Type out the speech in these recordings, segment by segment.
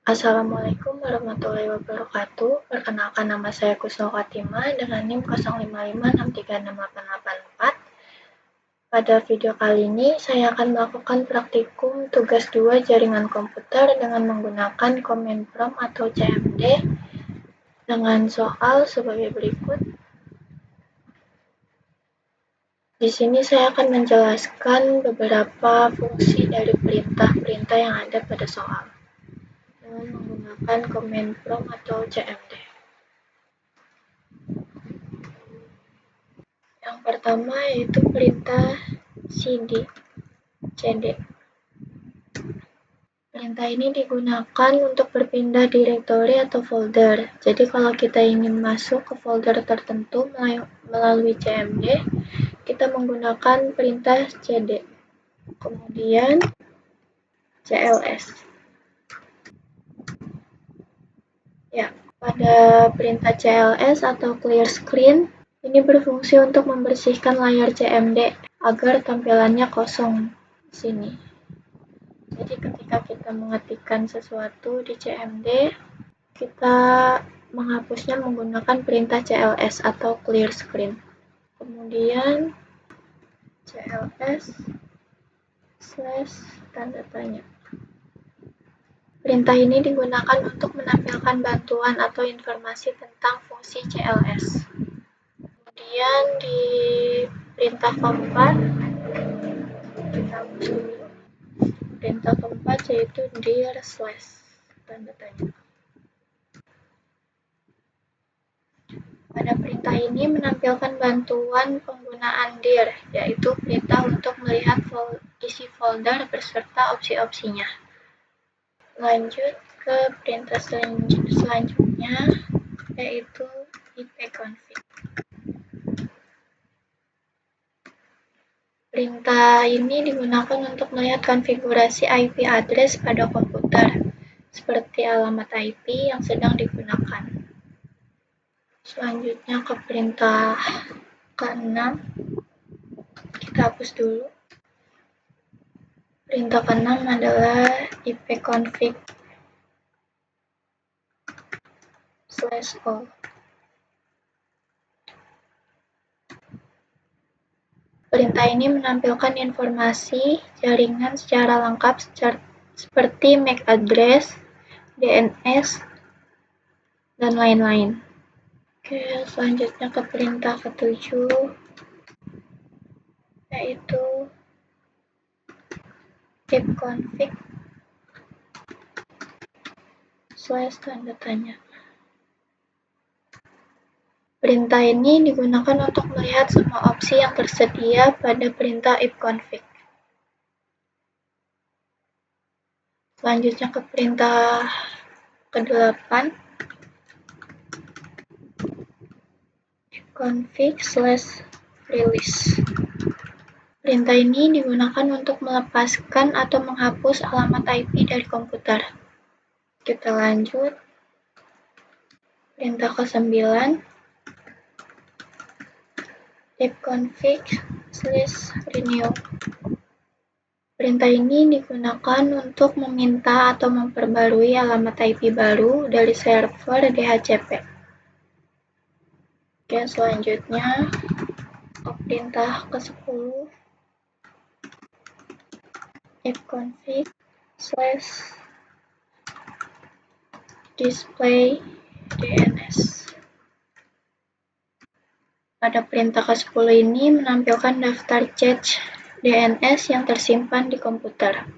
Assalamualaikum warahmatullahi wabarakatuh. Perkenalkan, nama saya Kusno Fatimah dengan NIM 0556368884. Pada video kali ini, saya akan melakukan praktikum tugas 2 jaringan komputer dengan menggunakan command prompt atau CMD dengan soal sebagai berikut. Di sini saya akan menjelaskan beberapa fungsi dari perintah-perintah yang ada pada soal dengan menggunakan command prompt atau CMD. Yang pertama yaitu perintah cd. Perintah ini digunakan untuk berpindah direktori atau folder. Jadi kalau kita ingin masuk ke folder tertentu melalui CMD, kita menggunakan perintah cd. Kemudian cls. Ya, pada perintah cls atau clear screen, ini berfungsi untuk membersihkan layar CMD agar tampilannya kosong di sini. Jadi ketika kita mengetikkan sesuatu di CMD, kita menghapusnya menggunakan perintah cls atau clear screen. Kemudian cls / tanda tanya. Perintah ini digunakan untuk menampilkan bantuan atau informasi tentang fungsi cls. Kemudian di perintah keempat, kita hapus dulu. Perintah keempat yaitu dir / tanda tanya. Pada perintah ini menampilkan bantuan penggunaan dir, yaitu perintah untuk melihat isi folder beserta opsi-opsinya. Lanjut ke perintah selanjutnya, yaitu ipconfig. Perintah ini digunakan untuk melihat konfigurasi IP address pada komputer, seperti alamat IP yang sedang digunakan. Selanjutnya ke perintah ke-6, kita hapus dulu. Perintah ke-6 adalah ipconfig /all. Perintah ini menampilkan informasi jaringan secara lengkap seperti MAC address, DNS, dan lain-lain. Oke, selanjutnya ke perintah ke-7, yaitu ipconfig / tanda tanya. Perintah ini digunakan untuk melihat semua opsi yang tersedia pada perintah ipconfig. Selanjutnya ke perintah ke-8, ipconfig / release. Perintah ini digunakan untuk melepaskan atau menghapus alamat IP dari komputer. Kita lanjut. Perintah ke-9, ipconfig / renew. Perintah ini digunakan untuk meminta atau memperbarui alamat IP baru dari server DHCP. Oke, selanjutnya ke perintah ke-10, ipconfig / display DNS. Pada perintah ke-10 ini menampilkan daftar cache DNS yang tersimpan di komputer.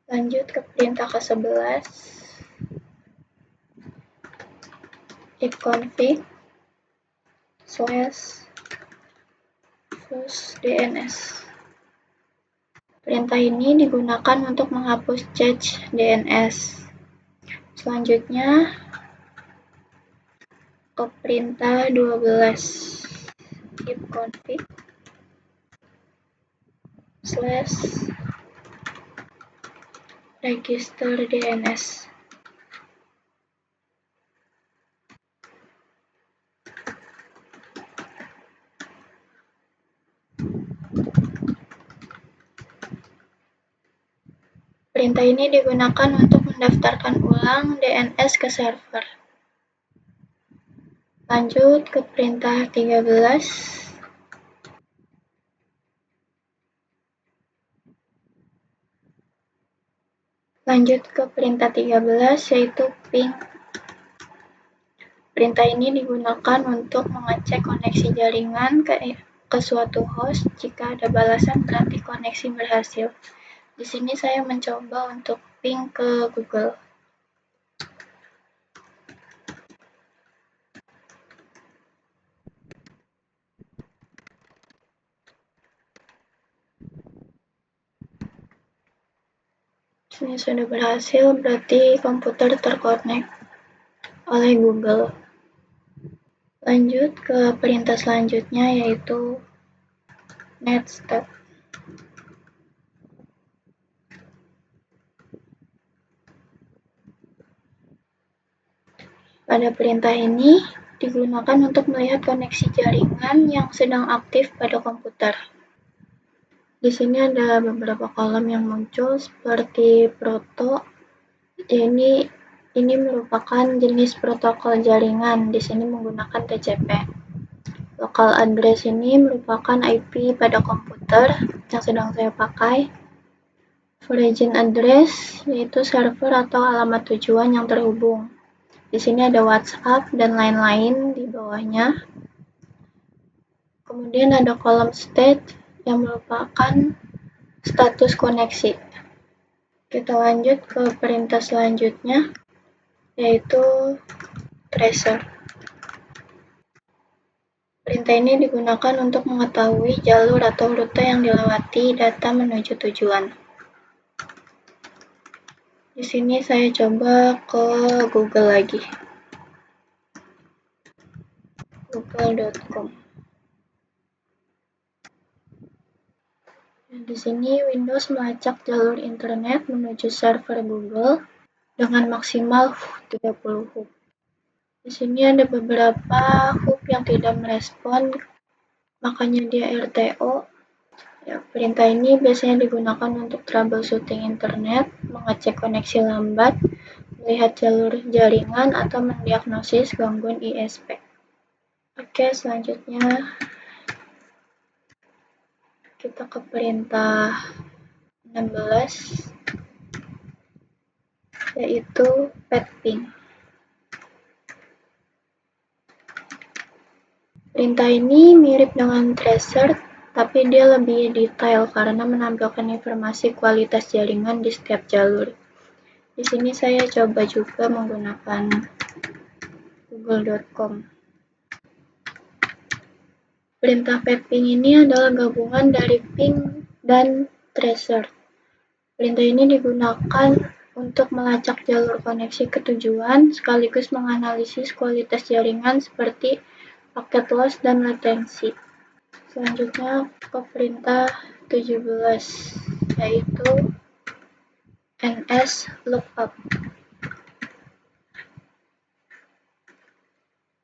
Lanjut ke perintah ke-11, ipconfig / flush DNS. Perintah ini digunakan untuk menghapus cache DNS. Selanjutnya ke perintah 12, ipconfig / register DNS. Perintah ini digunakan untuk mendaftarkan ulang DNS ke server. Lanjut ke perintah 13. Lanjut ke perintah 13 yaitu ping. Perintah ini digunakan untuk mengecek koneksi jaringan ke suatu host. Jika ada balasan berarti koneksi berhasil. Di sini saya mencoba untuk ping ke Google. Ini sudah berhasil, berarti komputer terkonek oleh Google. Lanjut ke perintah selanjutnya yaitu netstat. Pada perintah ini digunakan untuk melihat koneksi jaringan yang sedang aktif pada komputer. Di sini ada beberapa kolom yang muncul seperti proto. Ini merupakan jenis protokol jaringan. Di sini menggunakan TCP. Local address ini merupakan IP pada komputer yang sedang saya pakai. Origin address yaitu server atau alamat tujuan yang terhubung. Di sini ada WhatsApp dan lain-lain di bawahnya. Kemudian ada kolom state yang merupakan status koneksi. Kita lanjut ke perintah selanjutnya yaitu tracer. Perintah ini digunakan untuk mengetahui jalur atau rute yang dilewati data menuju tujuan. Di sini saya coba ke Google lagi. google.com. Di sini Windows melacak jalur internet menuju server Google dengan maksimal 30 hub. Di sini ada beberapa hub yang tidak merespon, makanya dia RTO. Ya, perintah ini biasanya digunakan untuk troubleshooting internet, mengecek koneksi lambat, melihat jalur jaringan, atau mendiagnosis gangguan ISP. Oke, selanjutnya kita ke perintah 16 yaitu petping. Perintah ini mirip dengan tracer, tapi dia lebih detail karena menampilkan informasi kualitas jaringan di setiap jalur. Di sini saya coba juga menggunakan google.com. Perintah petping ini adalah gabungan dari ping dan tracer. Perintah ini digunakan untuk melacak jalur koneksi ke tujuan sekaligus menganalisis kualitas jaringan seperti paket loss dan latensi. Selanjutnya ke perintah 17 yaitu nslookup.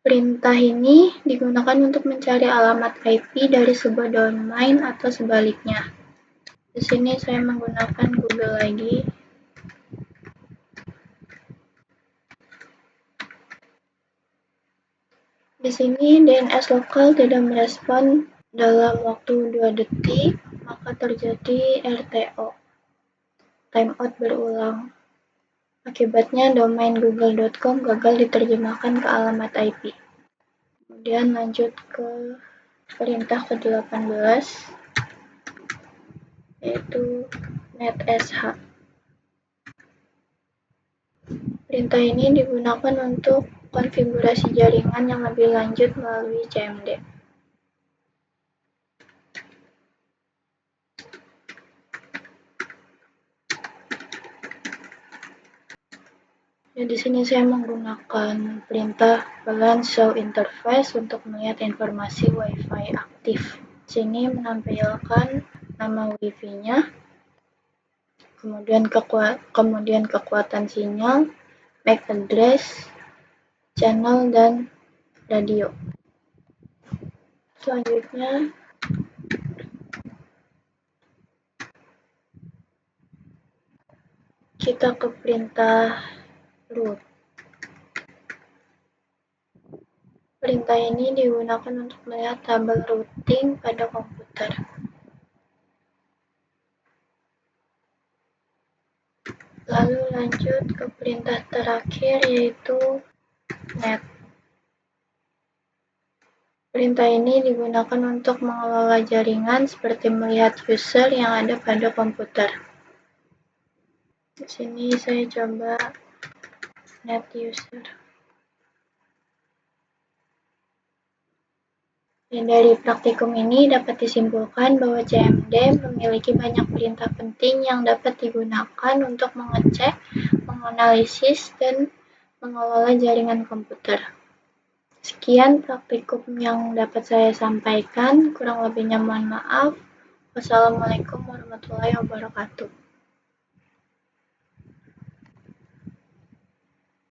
Perintah ini digunakan untuk mencari alamat IP dari sebuah domain atau sebaliknya. Di sini saya menggunakan Google lagi. Di sini DNS lokal tidak merespon dalam waktu 2 detik, maka terjadi RTO, timeout berulang. Akibatnya domain google.com gagal diterjemahkan ke alamat IP. Kemudian lanjut ke perintah ke-18 yaitu netsh. Perintah ini digunakan untuk konfigurasi jaringan yang lebih lanjut melalui CMD. Ya, di sini saya menggunakan perintah balance show interface untuk melihat informasi WiFi aktif. Di sini menampilkan nama WiFi-nya, kemudian kekuatan sinyal, MAC address, channel, dan radio. Selanjutnya kita ke perintah root. Perintah ini digunakan untuk melihat tabel routing pada komputer. Lalu lanjut ke perintah terakhir, yaitu net. Perintah ini digunakan untuk mengelola jaringan seperti melihat user yang ada pada komputer. Di sini saya coba net user. Dan dari praktikum ini dapat disimpulkan bahwa CMD memiliki banyak perintah penting yang dapat digunakan untuk mengecek, menganalisis, dan mengelola jaringan komputer. Sekian praktikum yang dapat saya sampaikan, kurang lebihnya mohon maaf. Wassalamualaikum warahmatullahi wabarakatuh.